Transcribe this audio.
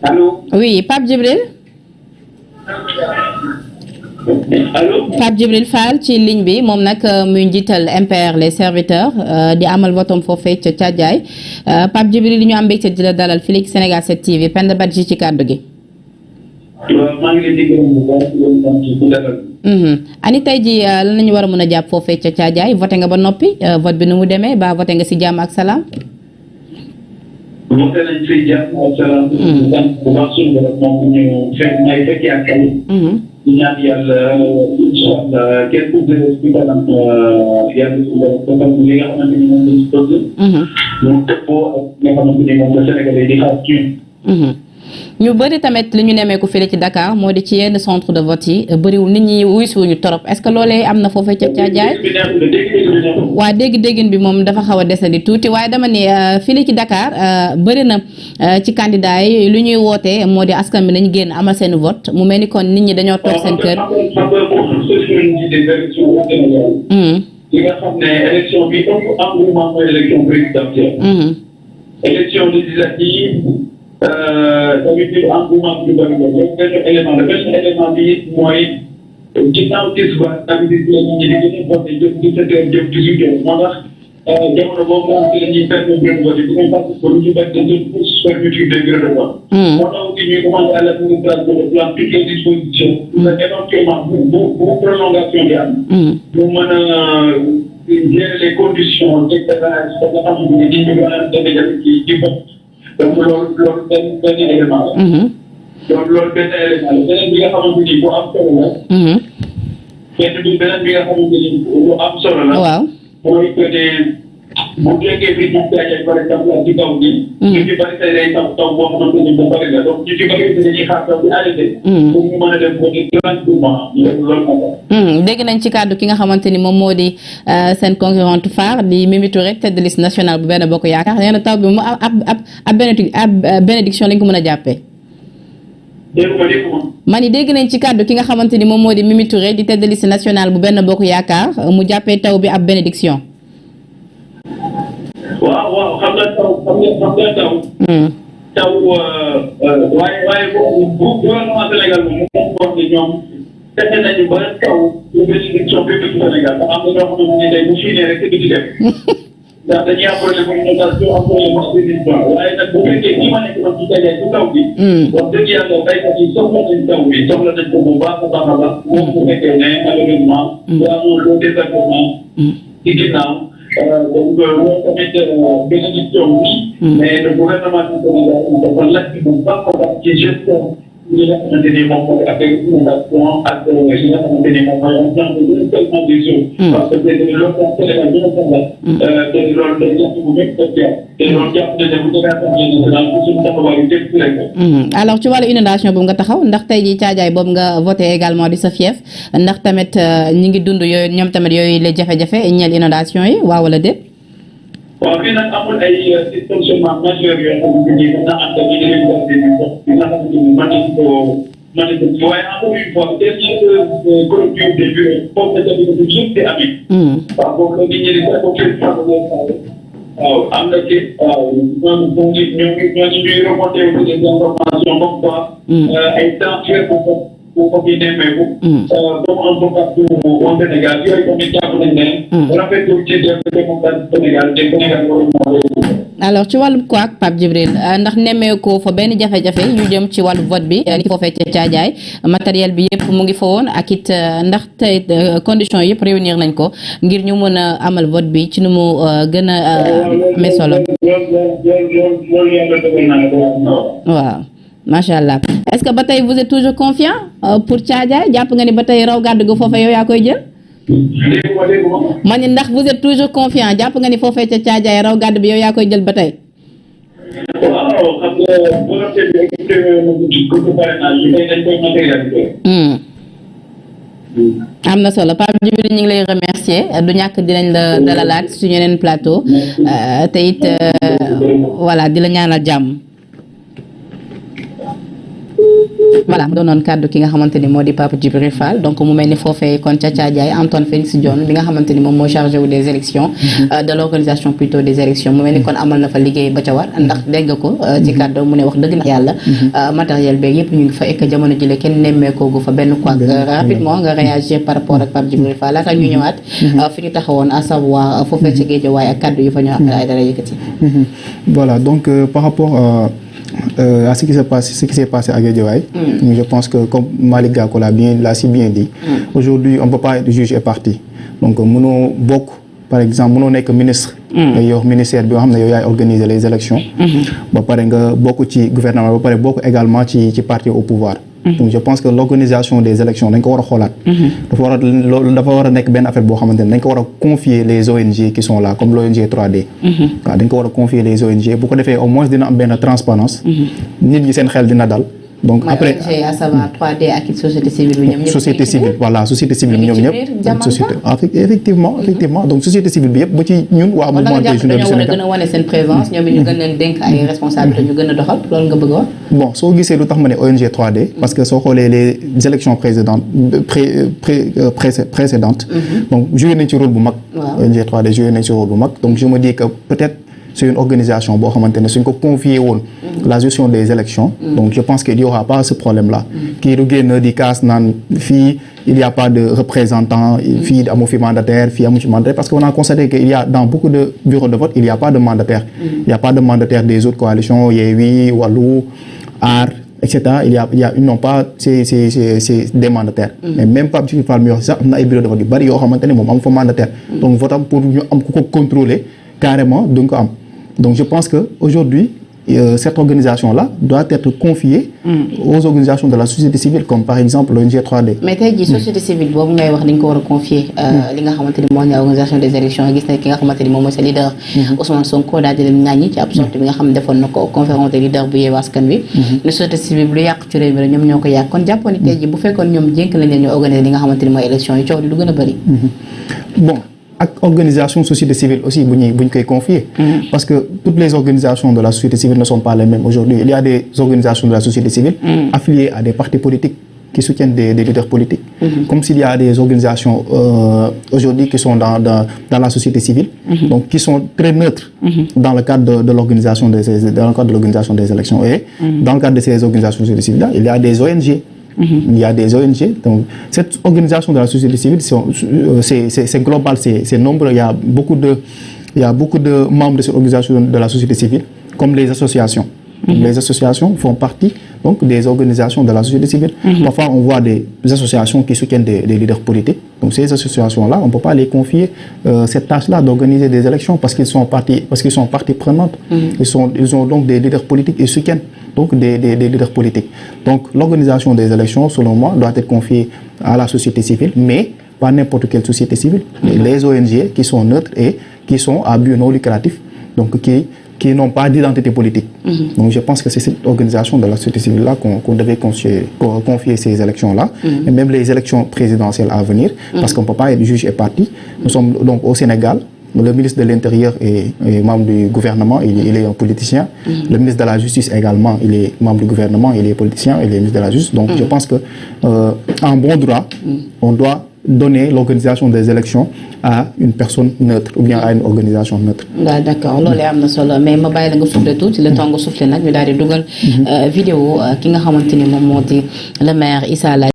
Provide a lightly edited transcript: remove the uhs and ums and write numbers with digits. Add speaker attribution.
Speaker 1: Allô?
Speaker 2: Oui, Pape Djibril.
Speaker 1: Allô?
Speaker 2: Pape Djibril Fall ci ligne bi moom nag muy njiital MPR les serviteurs di amal votom foofee ca Thiadiaye Pape Djibril li ñu am mbégte di la dalal fii ci Sénégal 7 TV Penda Badji ci kàddu gi.
Speaker 1: maa ngi leen di gërëm bu baax di leen sant ci defal.
Speaker 2: ani tey ji lan nañu war a mën a jàpp foofee ca Thiadiaye voté nga ba noppi vote bi nu mu demee ba voté nga si jàmm ak salaam.
Speaker 1: voté nañ si jàmm ak salaam. sant bu baax suñu borom moom ñu fekk may fekkee ak kàlla. di ñaan yàlla incha allah kenn ku nekk ci kanam yàlla suñu borom defal li nga xamante ni moom lañ si bëgg. mu dëppoo ak li nga xamante ni moom la Sénégalais di xaar ci
Speaker 2: ñu bëri tamit li ñu nemmeeku fii ci Dakar moo di ci yenn centre de vote yi bëriwul nit ñi wuy si wuñu torop est-ce que loolee am na foofee ca Thiadiaye. waa dégg-déggin bi moom dafa xaw a desandi tuuti waaye dama ni fii ci Dakar bëri na ci candidat yi lu ñuy wootee moo di askan bi nañ génn amal seen vote mu mel ni kon nit ñi dañoo toog seen kër.
Speaker 1: li nga xam ne élection bi ëpp engouement mooy élection présidentielle. élection législative. tamit bi engouement bi bëri na loolu benn élément la benn élément bi mooy ginnaaw tisbaar tamit di la ñuy di voté jëm 17 heures jëm 18 heures moo tax jamono boobu moom ci la ñuy permettre de voter dinañ participer lu ñu bëgg de pour fermeture des bureaux de vote. moo tax aussi ñuy demander à l'administration de prendre toutes les dispositions pour éventuellement bu prolongation bi am. mu mën a gérer les conditions d'éclairage ba nga xam ne nit ñi mën a demee ci vote. donc loolu benn élément la. loolu benn élément la beneen bi nga xamante ni bu am solo la. beneen bi nga xamante ni bu am solo la.
Speaker 2: waaw
Speaker 1: mooy que ne bu fekkee fii ñu Thiadiaye par exemple ci kaw gi. ñu ci bari tey day taw boo xamante ni bu bari la donc ñu ci bari dañuy xaar taw bi arrêté. pour ñu mën a dem ba di tranquillement loolu moo
Speaker 2: dégg nañ ci kàddu ki nga xamante ni moom moo di seen concurrente phare di Mimi Touré tête de liste nationale bu Benno Bokk Yaakaar nee na taw bi mu ab bénédiction lañ ko mën a jàppee. ma ni dégg nañ ci kàddu ki nga xamante ni moom moo di Mimi Touré di tête de liste nationale bu Benno Bokk Yaakaar mu jàppee taw bi ab bénédiction.
Speaker 1: waaw xam nga taw. taw waaye bu gouvernement Sénégal moom moo ko wax ñoom fexe nañu ba taw lu bénédiction publique Sénégal ndax am na ñoo xamante ni tey bu fiinee rek te du ci dem ndax dañuy am problème mu inondation am problème mu assainissement waaye nag bu fekkee ñi ma nekk ci Thiadiaye bu taw bi wax dëgg yàlla baykat yi soxla nañ taw bi soxla nañ ko bu baax a baax a baax moom bu fekkee ne malheureusement daa amoon loo désagrément ci ginnaaw donc loolu tamit bénédiction bi mais le gouvernement du Sénégal dafa laaj bu baax a baax ci gestion li nga xamante ni moom mooy affaire inondation ak li nga xamante ni moom mooy renouvellement des eaux parce que loolu Sénégal bi nga soxla te loolu day jàpp bu métti te loolu jàpp na ne bu demee assemblée nationale pour suñu taxawaayu dégg rek
Speaker 2: alors ci wàllu inondation boobu nga taxaw ndax tey jii Thiadiaye boobu nga voté également di sa fief ndax tamit ñi ngi dund yooyu ñoom tamit yooyu les jafe-jafe ñeel inondation yi waaw wala déet.
Speaker 1: waaw fii nag amul ay dysfonctionnement majeur yoo xamante ni mën na ànd ak ñu ne leen di nga xamante ni mën nañu ko waaye encore une fois dernière clôture des bureaux foofu la jafe-jafe yëpp di amee. waaw boobu la nit ñi di ko waaw am na ci waaw ñooñu ñuy remonté wu des informations comme quoi ay temps bu ko fi nemmeeku. comme un peu partout au Sénégal yooyu tamit jàpp nañ ne. rafetlu ci démocratie Sénégal te Sénégal waruñu
Speaker 2: alors ci wàllu quoi Pape Djibril ndax nemmeeku fa benn jafe-jafe yu jëm ci wàllu vote bi li foofee ca Thiadiaye matériel bi yëpp mu ngi fa woon ak it ndax tey conditions yëpp réunir nañ ko ngir ñu mën a amal vote bi ci nu mu gën a amee solo. waaw. macha allah est-ce que ba tey vous êtes toujours confiant pour Thiadiaye jàpp nga ni ba tey raw gàddu gu foofa yow yaa koy jël. ma ni ndax vous êtes toujours confiant jàpp nga ni foofee ca Thiadiaye raw gàddu bi yow yaa koy jël ba tey.
Speaker 1: waaw xam nga volonté bi dañ koy matérialiser.
Speaker 2: am na solo Pape Djibril ñu ngi lay remercier du ñàkk dinañ la dalalaat suñu yeneen plateau te it voilà di la ñaanal jàmm. voilà mu doonoon kàddu ki nga xamante ni moo di Pape Djibril Fall donc mu mel ni foofee kon ca Thiadiaye Antoine Félix Diome bi nga xamante ni moom moo chargé wu des élections de l'organisation plutôt des élections mu mel ni kon amal na fa liggéey ba ca war ndax dégg nga ko ci kàddu mu ne wax dëgg na yàlla matériel beeg yëpp ñu ngi fa ek jamono jile kenn nemmeekoogu fa benn quoi rapidement nga réagir par rapport ak Pape Djibril Fall laata ñu ñëwaat fi ñu taxawoon à savoir foofee ci Guédiawaye ak kàddu yu fa ñu ay dara yëkkati.
Speaker 3: Voilà, donc par rapport à ce qui s'est passé à Guédiawaye, je pense que comme Malick Gakou l'a si bien dit, aujourd'hui on ne peut pas être juge et parti. Donc mënoo bokk par exemple mënoo nekk ministre nga yor ministère bi nga xam ne yow yaay organiser les élections ba pare nga bokk ci gouvernement ba pare bokk également ci parti au pouvoir. Donc je pense que l'organisation des élections dañ ko war a xoolaat dafa war a nekk benn affaire boo xamante ne dañ ko war a confier les ONG qui sont là comme l'ONG 3D waaw dañ ko war a confier les ONG bu ko defee au moins dina am benn transparence nit ñi seen xel dina dal. Donc après
Speaker 2: à savoir 3D ak société civile bi ñoom ñëpp
Speaker 3: société civile voilà société civile bi ñoom ñëpp société effectivement donc société civile bi yëpp ba ci ñun waa mouvement des jeunes du Sénégal
Speaker 2: gën a wane seen présence ñoom ñu gën leen dénk ay responsabilités ñu gën a doxal loolu nga bëgg a wax.
Speaker 3: Bon soo gisee lu tax ma ne ONG 3D parce que soo xoolee les élections précédentes donc joué nañ ci rôle bu mag. ONG 3D joué nañ ci rôle bu mag donc je me dis que peut-être c'est une organisation boo xamante ne suñ ko confié woon la gestion des élections donc je pense qu'il y aura pas ce problème là kii du génn di kaas naan fii il y a pas de représentant fii amu fi mandataire fii amu ci mandataire parce que on a constaté que il y a dans beaucoup de bureaux de vote il y a pas de mandataire il y a pas de mandataire des autres coalitions Yewwi Wallu Aar etc. Ils n'ont pas c'est des mandataires mais même Pape Djibril Fall mi wax sax am na ay bureaux de vote yu bari yoo xamante ne moom am fa mandataire donc votam pour ñu am ku ko contrôler carrément duñ ko am. Donc je pense que aujourd'hui cette organisation-là doit être confiée aux organisations de la société civile comme par exemple l'ONG 3D.
Speaker 2: Mais tey jii société civile boobu ngay wax dañ ko war a confier li nga xamante ni mooy organisation des élections gis na ki nga xamante ni moom mooy sa leader Ousmane Sonko daal di leen ñaañi ci ab sortie bi nga xam ne defoon na ko conférence des leaders bu Yewwi Askan Wi ne société civile lu yàq ci réew mi rek ñoom ñoo ko yàq kon jàppoon ni tey jii bu fekkoon ñoom jénk lañ leen ñu organiser li nga xamante ni mooy élection yi coow li du gën a bëri.
Speaker 3: Bon. Ak organisation société civile aussi bu ñu koy confier parce que toutes les organisations de la société civile ne sont pas les mêmes aujourd'hui il y a des organisations de la société civile affiliées à des partis politiques qui soutiennent des leaders politiques comme s'il y a des organisations aujourd'hui qui sont dans la société civile donc qui sont très neutres dans le cadre de l'organisation des élections et dans le cadre de ces organisations de société civile là il y a des ONG. Il y a des ONG donc cette organisation de la société civile c'est global c'est nombreux il y a beaucoup de membres de cette organisation de la société civile comme les associations. Les associations font partie donc des organisations de la société civile. Parfois on voit des associations qui soutiennent des leaders politiques donc ces associations-là on peut pas les confier cette tâche-là d'organiser des élections parce qu'ils sont partie prenante. Ils ont donc des leaders politiques et soutiennent donc des leaders politiques. Donc l'organisation des élections selon moi doit être confiée à la société civile mais pas n'importe quelle société civile. Les ONG qui sont neutres et qui sont à but non lucratif donc qui n'ont pas d'identité politique. Donc je pense que c'est cette organisation de la société civile-là qu'on devait confier ces élections-là, et même les élections présidentielles à venir, parce qu'on ne peut pas être juge et parti. Nous sommes donc au Sénégal, le ministre de l'Intérieur est membre du gouvernement, il est un politicien. Le ministre de la Justice également, il est membre du gouvernement, il est politicien, il est ministre de la Justice. Donc je pense que en bon droit, on doit donner l'organisation des élections à une personne neutre ou bien à une organisation neutre.
Speaker 2: waaw d'accord loolu am na solo mais ma bàyyi la nga soufflé tuuti le temps nga soufflé nag ñu daal di dugal vidéo ki nga xamante ni moom moo di le maire Issa Laye